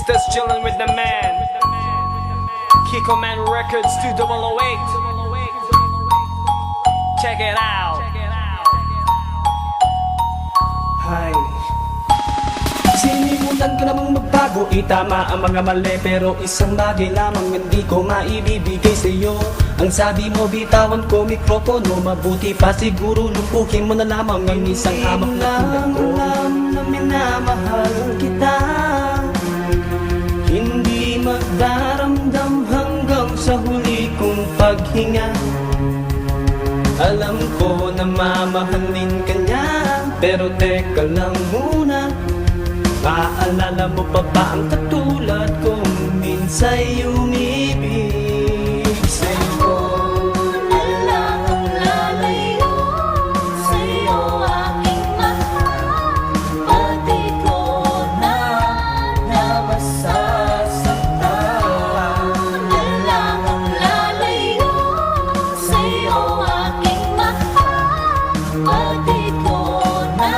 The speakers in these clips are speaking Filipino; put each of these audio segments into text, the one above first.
gangsters chillin' with the man. Kiko Man Records 2008. Check it out. Hi. Sinimulan ko namang magbago, itama ang mga mali, pero isang bagay lamang hindi ko maibibigay sa'yo. Ang sabi mo, bitawan ko mikropono, mabuti pa siguro lumpukin mo na lamang ang isang hamak na tulad ko. Alam na minamahal kita, hindi magdaramdam hanggang sa huli kong paghinga. Alam ko na mamahalin ka niya, pero teka lang muna, paalala mo pa ba ang katulad kong minsa'y umibig sa'yo? Alam ang lalayo sa'yo aking mahal, pati ko na masasaktan. Alam ang lalayo sa'yo aking mahal, pati ko na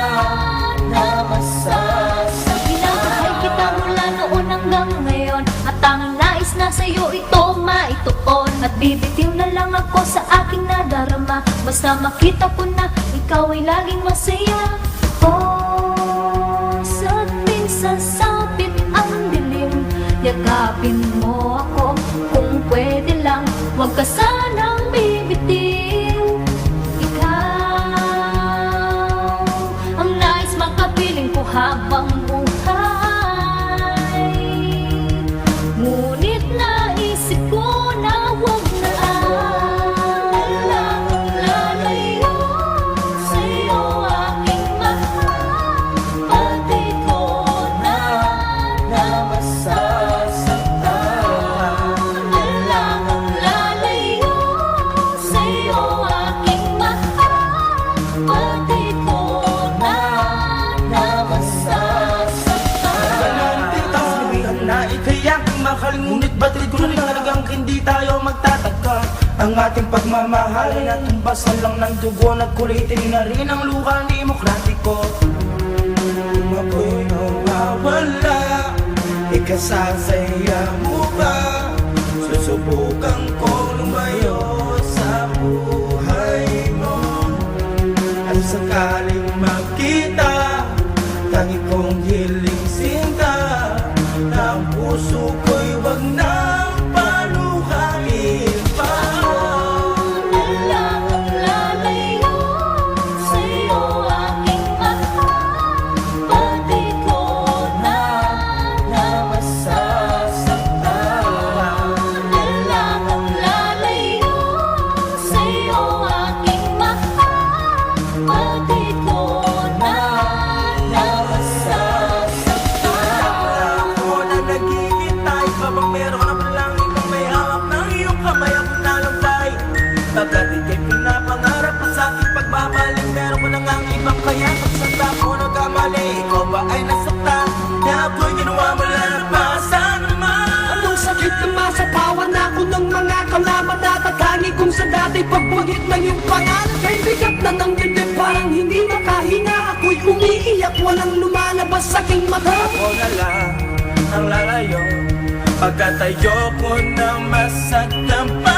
masasaktan. Minahay kita mula noon hanggang ngayon, at ang nais na sa'yo ito maituon. At bibitiw na lang ako sa aking nadarama, basta makita ko na ikaw ay laging masaya. Oh, sa tuwing sasapit ang dilim, yakapin mo ako kung pwede lang, huwag ka sanang bibitiw. Ikaw ang nais makapiling ko habang buhay, ngunit naisip ko na huwag na. Alam ang lalayo sa'yo aking mahal, pati ko na masasaktan. Alam ang lalayo sa'yo aking mahal, pati ko na masasaktan. Ang naikayak mahal, ngunit batid ko rin talagang hindi tayo magtatagka. Ang ating pagmamahal ay natumbasan lang ng dugo, nagkulitin na rin ang luha demokratiko. Kung ako'y nawawala, ikasasaya mo ba? Susubukan ko lumayo sa buhay mo. At sakaling magkita, tangi kong hiling sinta, na ang puso ko'y wag nang paluhain pa. Alam ang lalayo sa'yo aking mahal, pati ko na masasaktan. Alam ang lalayo sa'yo aking mahal, pati ko na masasaktan. Ako na naghihintay, habang meron ka na lang ikaw may hawak ng iyong kamay, ako nalampay. Pagkat ika'y pinapangarap at sa aking pagbabalik, meron ko na ngang ibang kaya. Pagsanda ko nagkamali, ikaw ba ay nasaktan? Na ako'y ginawa mo lang pa, sana naman. Anong sakit na masapawan ako ng mga kalaban, natatangi kong sa dati pagbuhit ng iyong pangalan. Kay bigat na ng dibdib, parang hindi makahinga, ako'y umiiyak, walang lumalabas sa aking mata. Ako na lang ang lalayo, pagkat ayoko na masaktan pa.